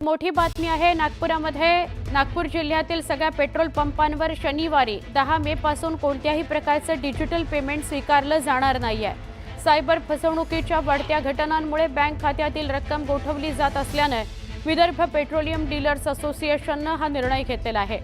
मोठी बातमी आहे। नागपूर जिल्ह्यातील सगळ्या पेट्रोल पंपांवर शनिवारी 10 मे पासून कोणत्याही प्रकारचं डिजिटल पेमेंट स्वीकारलं जाणार नाहीये। सायबर फसवणुकीच्या वाढत्या घटनांमुळे बँक खात्यातील रक्कम गोठवली जात असल्याने विदर्भ पेट्रोलियम डीलर्स असोसिएशनने हा निर्णय घेतलेला आहे।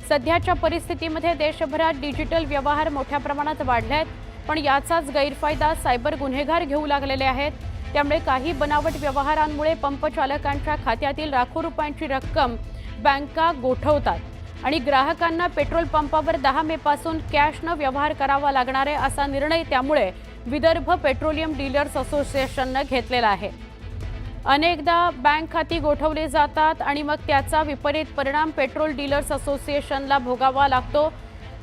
सध्याच्या परिस्थितीमध्ये देशभरात डिजिटल व्यवहार मोठ्या प्रमाणात वाढले आहेत, पण याचाच गैरफायदा सायबर गुन्हेगार घेऊ लागलेले आहेत। त्यामुळे काही बनावट व्यवहारांमुळे पंप चालकांच्या खात्यातील लाखो रुपयांची रक्कम बँका गोठवतात आणि ग्राहकांना पेट्रोल पंपावर 10 मे पासून कॅश न व्यवहार करावा लागणार आहे, असा निर्णय त्यामुळे विदर्भ पेट्रोलियम डीलर्स असोसिएशनने घेतलेला आहे। अनेकदा बँक खाती गोठवली जातात आणि मग त्याचा विपरीत परिणाम पेट्रोल डीलर्स असोसिएशनला भोगावा लागतो।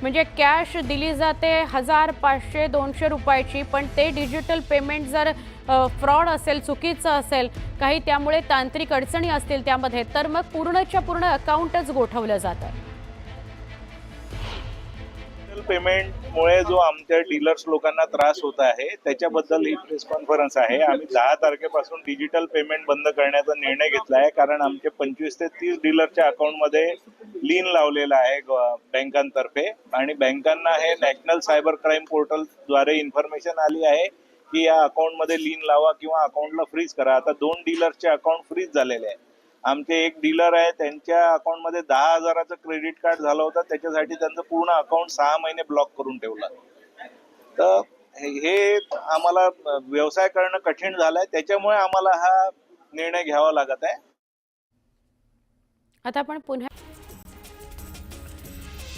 म्हणजे कॅश दिली जाते 1000, 500, 200 रुपयाची, पण ते डिजिटल पेमेंट जर फ्रॉड असेल, चुकीचं असेल, काही त्यामुळे तांत्रिक अडचणी असतील त्यामध्ये, तर मग पूर्णच्या पूर्ण अकाउंटच गोठवलं जातं। डिजिटल पेमेंटमुळे जो आमच्या डीलर्स लोकांना त्रास होत आहे त्याच्याबद्दल ही प्रेस कॉन्फरन्स आहे। आम्ही 10 तारखेपासून डिजिटल पेमेंट बंद करण्याचा निर्णय घेतला आहे, कारण आमचे 25 ते 30 डीलरच्या अकाउंटमध्ये लीन लावलेला आहे बँकांतर्फे आणि बँकांना हे नॅशनल सायबर क्राईम पोर्टल द्वारे इन्फॉर्मेशन आली आहे की या अकाउंटमध्ये लीन लावा किंवा अकाउंटला फ्रीज करा। आता 2 डीलरचे अकाउंट फ्रीज झालेले आहे। आमचे एक डीलर आहे, त्यांच्या अकाउंटमध्ये 10,000चं क्रेडिट कार्ड झालं होतं, त्याच्यासाठी त्यांचं पूर्ण अकाउंट 6 महिने ब्लॉक करून ठेवलं। तर हे आम्हाला व्यवसाय करणं कठीण झालंय, त्याच्यामुळे आम्हाला हा निर्णय घ्यावा लागत आहे। आता आपण पुन्हा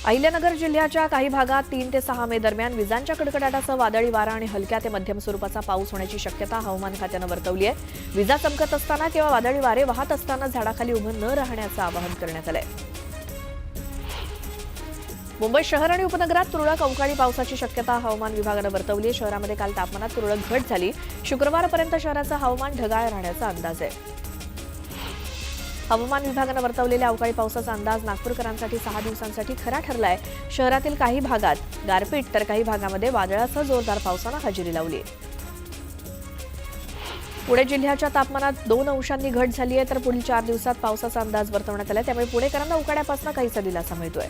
अहिल्यानगर जिल्ह्याच्या काही भागात 3 ते 6 मे दरम्यान विजांच्या कडकडाटासह वादळी वारा आणि हलक्या ते मध्यम स्वरूपाचा पाऊस होण्याची शक्यता हवामान खात्याने वर्तवली आहे। विजा चमकत असताना किंवा वादळी वारे वाहत असताना झाडाखाली उभं न राहण्याचं आवाहन करण्यात आलंय। मुंबई शहर आणि उपनगरात तुरळक अवकाळी पावसाची शक्यता हवामान विभागाने वर्तवली आहे। शहरामध्ये काल तापमानात तुरळक घट झाली। शुक्रवारपर्यंत शहराचं हवामान ढगाळ राहण्याचा अंदाज आहे। हवामान विभागाने वर्तवलेल्या अवकाळी पावसाचा अंदाज नागपूरकरांसाठी 6 दिवसांसाठी खरा ठरलाय। शहरातील काही भागात गारपीट तर काही भागामध्ये वादळासह जोरदार पावसाने हजेरी लावली। पुणे जिल्ह्याच्या तापमानात 2 अंशांनी घट झाली आहे, तर पुढील 4 दिवसात पावसाचा अंदाज वर्तवण्यात आला, त्यामुळे पुणेकरांना उकाड्यापासून काहीसा दिलासा मिळतोय।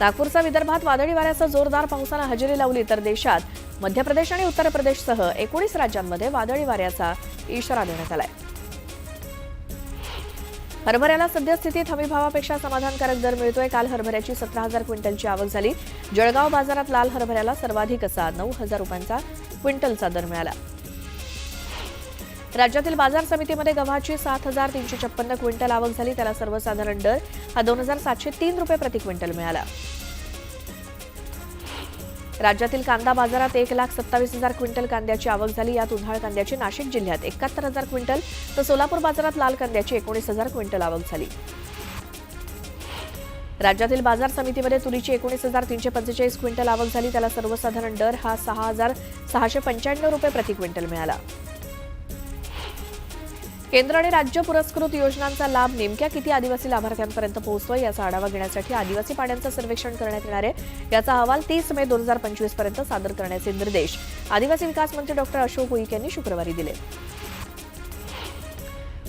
नागपूरचा विदर्भात वादळी वाऱ्यासह जोरदार पावसाने हजेरी लावली, तर देशात मध्य प्रदेश आणि उत्तर प्रदेशसह 19 राज्यांमध्ये वादळी वाऱ्याचा इशारा देण्यात आलाय। हरभऱ्याला सद्यस्थितीत हमीभावापेक्षा समाधानकारक दर मिळतोय। काल हरभऱ्याची 17,000 क्विंटलची आवक झाली। जळगाव बाजारात लाल हरभऱ्याला सर्वाधिक असा 9,000 रुपयांचा क्विंटलचा दर मिळाला। राज्यातील बाजार समितीमध्ये गव्हाची 7,356 क्विंटल आवक झाली, त्याला सर्वसाधारण दर हा 2,703 रुपये प्रति क्विंटल मिळाला। राज्यातील कांदा बाजारात 1,27,000 क्विंटल कांद्याची आवक झाली। यात उन्हाळ कांद्याची नाशिक जिल्ह्यात 71,000 क्विंटल तर सोलापूर बाजारात लाल कांद्याची 19,000 क्विंटल आवक झाली। राज्यातील बाजार समितीमध्ये तुरीची 19,345 क्विंटल आवक झाली, त्याला सर्वसाधारण दर हा 6,695 रुपये प्रति क्विंटल मिळाला। केंद्र आणि राज्य पुरस्कृत योजनांचा लाभ नेमक्या किती आदिवासी लाभार्थ्यांपर्यंत पोहोचतोय याचा आढावा घेण्यासाठी आदिवासी पाड्यांचं सर्वेक्षण करण्यात येणार आहे। याचा अहवाल 30 मे 2025 पर्यंत सादर करण्याचे निर्देश आदिवासी विकास मंत्री डॉ. अशोक उईक यांनी शुक्रवारी दिले।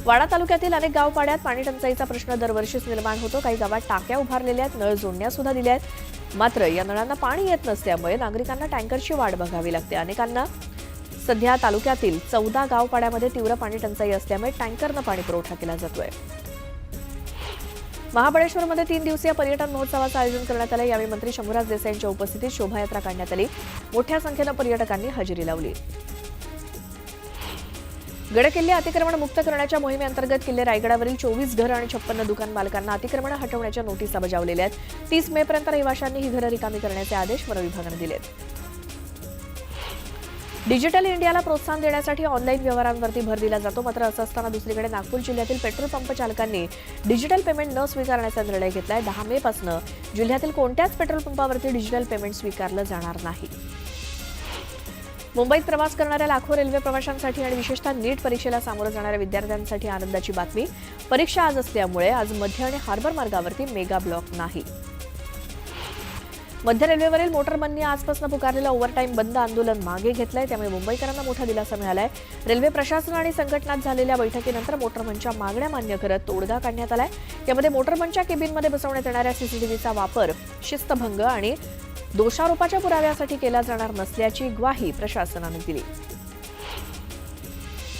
वाडा तालुक्यातील अनेक गावपाड्यात पाणी टंचाईचा प्रश्न दरवर्षीच निर्माण होतो। काही गावात टाक्या उभारलेल्या आहेत, नळ जोडण्या सुद्धा दिल्या आहेत, मात्र या नळांना पाणी येत नसल्यामुळे नागरिकांना टँकरची वाट बघावी लागते। अनेकांना सध्या तालुक्यातील 14 गावपाड्यामध्ये तीव्र पाणी टंचाई असल्यामुळे टँकरनं पाणी पुरवठा केला जातोय। महाबळेश्वरमध्ये 3 दिवसीय पर्यटन महोत्सवाचं आयोजन करण्यात आलं। यावेळी मंत्री शंभूराज देसाई यांच्या उपस्थितीत शोभायात्रा काढण्यात आली। मोठ्या संख्येनं पर्यटकांनी हजेरी लावली। गडकिल्ले अतिक्रमण मुक्त करण्याच्या मोहिमेअंतर्गत किल्ले रायगडावरील 24 घरं आणि 56 दुकान मालकांना अतिक्रमण हटवण्याच्या नोटिसा बजावलेल्या आहेत। 30 मे पर्यंत रहिवाशांनी ही घरं रिकामी करण्याचे आदेश वन विभागाने दिलेत। डिजिटल इंडियाला प्रोत्साहन देण्यासाठी ऑनलाईन व्यवहारांवरती भर दिला जातो, मात्र असं असताना दुसरीकडे नागपूर जिल्ह्यातील पेट्रोल पंप चालकांनी डिजिटल पेमेंट न स्वीकारण्याचा निर्णय घेतलाय। 10 मे पासून जिल्ह्यातील कोणत्याच पेट्रोल पंपावरती डिजिटल पेमेंट स्वीकारलं जाणार नाही। मुंबईत प्रवास करणाऱ्या लाखो रेल्वे प्रवाशांसाठी आणि विशेषतः नीट परीक्षेला सामोरं जाणाऱ्या विद्यार्थ्यांसाठी आनंदाची बातमी। परीक्षा आज असल्यामुळे आज मध्य आणि हार्बर मार्गावरती मेगा ब्लॉक नाही। मध्य रेल्वेवरील मोटर बंदनी आजपासून पुकारलेलं ओव्हरटाईम बंद आंदोलन मागे घेतलंय, त्यामुळे मुंबईकरांना मोठा दिलासा मिळालाय. रेल्वे प्रशासन आणि संघटनात झालेल्या बैठकीनंतर मोटरबंदच्या मागण्या मान्य करत तोडगा काढण्यात आलाय. यामध्ये मोटरबंदच्या केबिनमध्ये बसवण्यात येणाऱ्या सीसीटीव्हीचा वापर शिस्तभंग आणि दोषारोपाच्या पुराव्यासाठी केला जाणार नसल्याची ग्वाही प्रशासनाने दिली.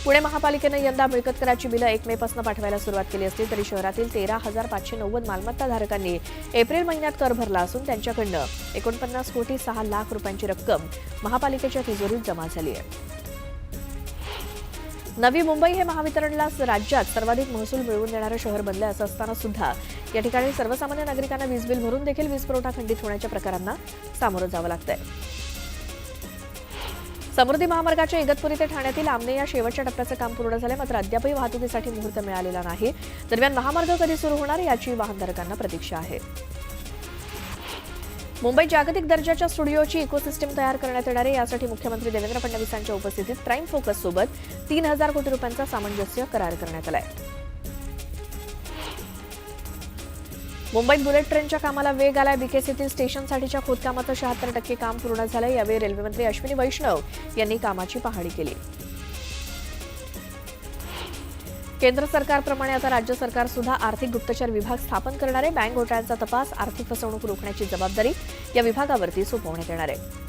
पुणे महापालिकेनं यंदा मिळकत कराची बिलं 1 मे पासून पाठवायला सुरुवात केली असली तरी शहरातील 13,590 मालमत्ताधारकांनी एप्रिल महिन्यात कर भरला असून त्यांच्याकडनं 49,06,00,000 रुपयांची रक्कम महापालिकेच्या तिजोरीत जमा झाली आहे. नवी मुंबई हे महावितरणला राज्यात सर्वाधिक महसूल मिळवून देणारं शहर बनलंय असं असताना सुद्धा या ठिकाणी सर्वसामान्य नागरिकांना वीज बिल भरून देखील वीज पुरवठा खंडित होण्याच्या प्रकारांना सामोरं जावं लागतंय. समृद्धी महामार्गाच्या इगतपुरी ते ठाण्यातील आमने या शेवटच्या टप्प्याचं काम पूर्ण झालंय, मात्र अद्यापही वाहतुकीसाठी मुहूर्त मिळालेला नाही. दरम्यान महामार्ग कधी सुरू होणार याची वाहनधारकांना प्रतीक्षा आहे. मुंबईत जागतिक दर्जाच्या स्टुडिओची इकोसिस्टम तयार करण्यात येणार आहे. यासाठी मुख्यमंत्री देवेंद्र फडणवीसांच्या उपस्थितीत प्राईम फोकस सोबत 3,000 कोटी रुपयांचा सामंजस्य करार करण्यात आलाय. मुंबईत बुलेट ट्रेनच्या कामाला वेग आलाय. बीकेसीतील स्टेशनसाठीच्या खोदकामाचं 76% काम पूर्ण झालंय. यावेळी रेल्वेमंत्री अश्विनी वैष्णव यांनी कामाची पाहणी केली. केंद्र सरकारप्रमाणे आता राज्य सरकार सुद्धा आर्थिक गुप्तचर विभाग स्थापन करणार आहे. बँक घोटाळ्यांचा तपास, आर्थिक फसवणूक रोखण्याची जबाबदारी या विभागावरती सोपवण्यात येणार आहे.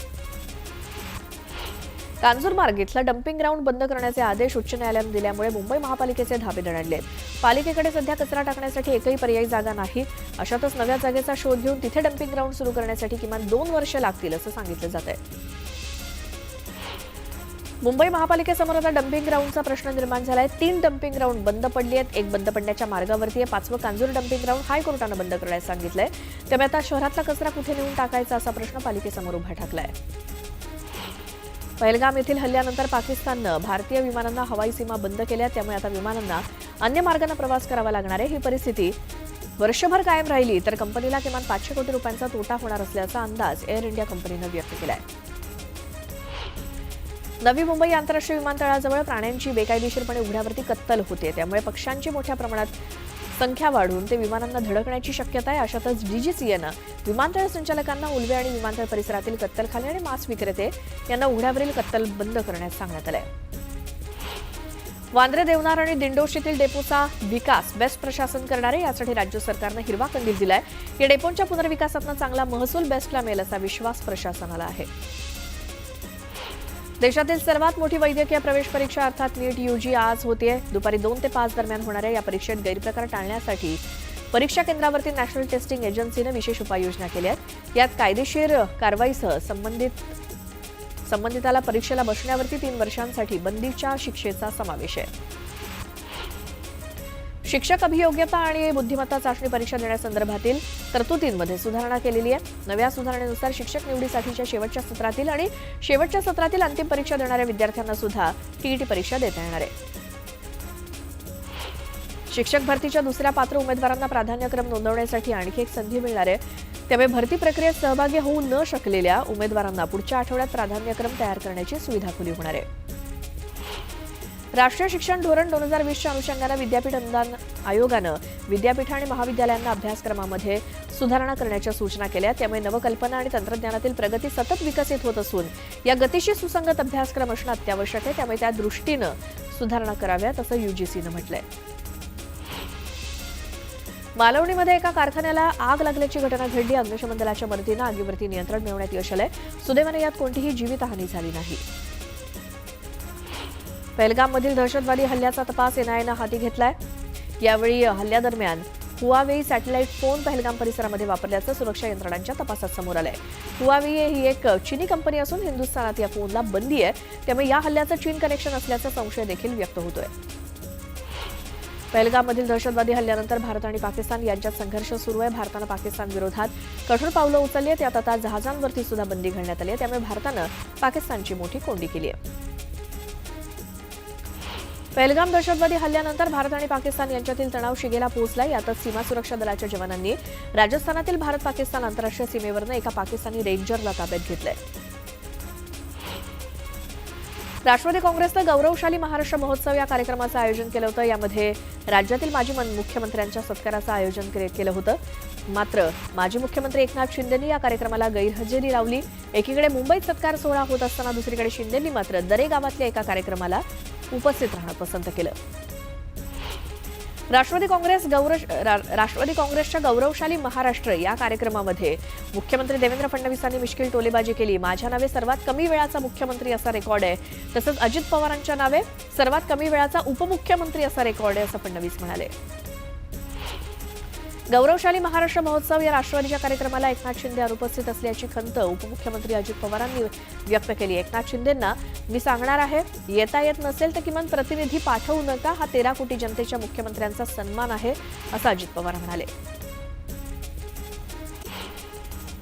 कांजूरमार्ग इथलं डम्पिंग ग्राउंड बंद करण्याचे आदेश उच्च न्यायालयाने दिल्यामुळे मुंबई महापालिकेचे धाबे दणाणले. पालिकेकडे सध्या कचरा टाकण्यासाठी एकही पर्यायी जागा नाही. अशातच नव्या जागेचा शोध घेऊन तिथे डम्पिंग ग्राउंड सुरू करण्यासाठी किमान 2 वर्ष लागतील असं सांगितलं जात आहे. मुंबई महापालिकेसमोर आता डम्पिंग ग्राउंडचा प्रश्न निर्माण झालाय. 3 डम्पिंग ग्राउंड बंद पडली आहेत. एक बंद पडण्याच्या मार्गावरती आहे. 5वं कांजूर डम्पिंग ग्राउंड हायकोर्टानं बंद करण्यास सांगितलंय. त्यामुळे आता शहरातला कचरा कुठे नेऊन टाकायचा असा प्रश्न पालिकेसमोर उभा ठाकलाय. पहलगाम येथील हल्ल्यानंतर पाकिस्ताननं भारतीय विमानांना हवाई सीमा बंद केल्या, त्यामुळे आता विमानांना अन्य मार्गाने प्रवास करावा लागणार आहे. ही परिस्थिती वर्षभर कायम राहिली तर कंपनीला किमान 500 कोटी रुपयांचा तोटा होणार असल्याचा अंदाज एअर इंडिया कंपनीनं व्यक्त केलाय. नवी मुंबई आंतरराष्ट्रीय विमानतळाजवळ प्राण्यांची बेकायदेशीरपणे उघड्यावरती कत्तल होते, त्यामुळे पक्ष्यांची मोठ्या प्रमाणात संख्या वाढून ते विमानांना धडकण्याची शक्यता आहे. अशातच डीजीसीएनं विमानतळ संचालकांना उल्वे आणि विमानतळ परिसरातील कत्तलखाने आणि मांस विक्रेते यांना उघड्यावरील कत्तल बंद करण्यास सांगण्यात आलंय. वांद्रे, देवनार आणि दिंडोशीतील डेपोचा विकास बेस्ट प्रशासन करणार आहे. यासाठी राज्य सरकारनं हिरवा कंदील दिलाय. या डेपोंच्या पुनर्विकासातनं चांगला महसूल बेस्टला मिळेल असा विश्वास प्रशासनाला आहे. देशातील सर्वात मोठी वैद्यकीय प्रवेश परीक्षा अर्थात नीट यूजी आज होतीये. दुपारी 2 ते 5 दरम्यान होणाऱ्या या परीक्षेत गैरप्रकार टाळण्यासाठी परीक्षा केंद्रावरती नॅशनल टेस्टिंग एजन्सीनं विशेष उपाययोजना केल्या आहेत. यात कायदेशीर कारवाईसह संबंधिताला परीक्षेला बसण्यावरती 3 वर्षांसाठी बंदीच्या शिक्षेचा समावेश आहे. शिक्षक अभियोग्यता आणि बुद्धिमत्ता चाचणी परीक्षा देण्यासंदर्भातील तरतुदींमध्ये सुधारणा केलेली आहे. नव्या सुधारणेनुसार शिक्षक निवडीसाठीच्या शेवटच्या सत्रातील आणि शेवटच्या सत्रातील अंतिम परीक्षा देणाऱ्या विद्यार्थ्यांना सुद्धा टीईटी परीक्षा देता येणार आहे. शिक्षक भरतीच्या दुसऱ्या पात्र उमेदवारांना प्राधान्यक्रम नोंदवण्यासाठी आणखी एक संधी मिळणार आहे. त्यामुळे भरती प्रक्रियेत सहभागी होऊ न शकलेल्या उमेदवारांना पुढच्या आठवड्यात प्राधान्यक्रम तयार करण्याची सुविधा खुली होणार आहे. राष्ट्रीय शिक्षण धोरण 2020च्या अनुषंगानं विद्यापीठ अनुदान आयोगानं विद्यापीठ आणि महाविद्यालयांना अभ्यासक्रमामध्ये सुधारणा करण्याच्या सूचना केल्या. त्यामुळे नवकल्पना आणि तंत्रज्ञानातील प्रगती सतत विकसित होत असून या गतीशी सुसंगत अभ्यासक्रम असणं अत्यावश्यक आहे. त्यामुळे त्या दृष्टीनं सुधारणा कराव्यात असं यूजीसीनं म्हटलंय. मालवणीमध्ये एका कारखान्याला आग लागल्याची घटना घडली. अग्निशमन दलाच्या मदतीनं आगीवरती नियंत्रण मिळवण्यात यश आलंय. सुदैवाने यात कोणतीही जीवितहानी झाली नाही. पहलगाममधील दहशतवादी हल्ल्याचा तपास एनआयएनं हाती घेतलाय. यावेळी हल्ल्यादरम्यान हुआवेई सॅटेलाइट फोन पहलगाम परिसरामध्ये वापरल्याचं सुरक्षा यंत्रणांच्या तपासात समोर आलंय. हुआवेई ही एक चीनी कंपनी असून हिंदुस्थानात या फोनला बंदी आहे. त्यामुळे या हल्ल्याचं चीन कनेक्शन असल्याचा संशय देखील व्यक्त होतोय. पहलगाममधील दहशतवादी हल्ल्यानंतर भारत आणि पाकिस्तान यांच्यात संघर्ष सुरू आहे. भारतानं पाकिस्तान विरोधात कठोर पावलं उचलली आहेत. त्यात आता जहाजांवरती सुद्धा बंदी घालण्यात आली आहे. त्यामुळे भारतानं पाकिस्तानची मोठी कोंडी केली आहे. पहलगाम दहशतवादी हल्ल्यानंतर भारत आणि पाकिस्तान यांच्यातील तणाव शिगेला पोहोचला. यातच सीमा सुरक्षा दलाच्या जवानांनी राजस्थानातील भारत पाकिस्तान आंतरराष्ट्रीय सीमेवरनं एका पाकिस्तानी रेंजरला ताब्यात घेतलंय. राष्ट्रवादी काँग्रेसनं गौरवशाली महाराष्ट्र महोत्सव या कार्यक्रमाचं आयोजन केलं होतं. यामध्ये राज्यातील माजी मुख्यमंत्र्यांच्या सत्काराचं आयोजन केलं होतं. मात्र माजी मुख्यमंत्री एकनाथ शिंदेंनी या कार्यक्रमाला गैरहजेरी लावली. एकीकडे मुंबईत सत्कार सोहळा होत असताना दुसरीकडे शिंदेंनी मात्र दरे गावातल्या एका कार्यक्रमाला उपस्थित राहणं पसंत केलं. राष्ट्रवादी काँग्रेसच्या गौरवशाली महाराष्ट्र या कार्यक्रमामध्ये मुख्यमंत्री देवेंद्र फडणवीसांनी मिश्किल टोलेबाजी केली. माझ्या नावे सर्वात कमी वेळाचा मुख्यमंत्री असा रेकॉर्ड आहे, तसंच अजित पवारांच्या नावे सर्वात कमी वेळाचा उपमुख्यमंत्री असा रेकॉर्ड आहे असं फडणवीस म्हणाले. गौरवशाली महाराष्ट्र महोत्सव या राष्ट्रवादीच्या कार्यक्रमाला एकनाथ शिंदे अनुपस्थित असल्याची खंत उपमुख्यमंत्री अजित पवारांनी व्यक्त केली. एकनाथ शिंदेंना मी सांगणार आहे, येता येत नसेल तर किमान प्रतिनिधी पाठवू नका. हा 13 कोटी जनतेच्या मुख्यमंत्र्यांचा सन्मान आहे असं अजित पवार म्हणाले.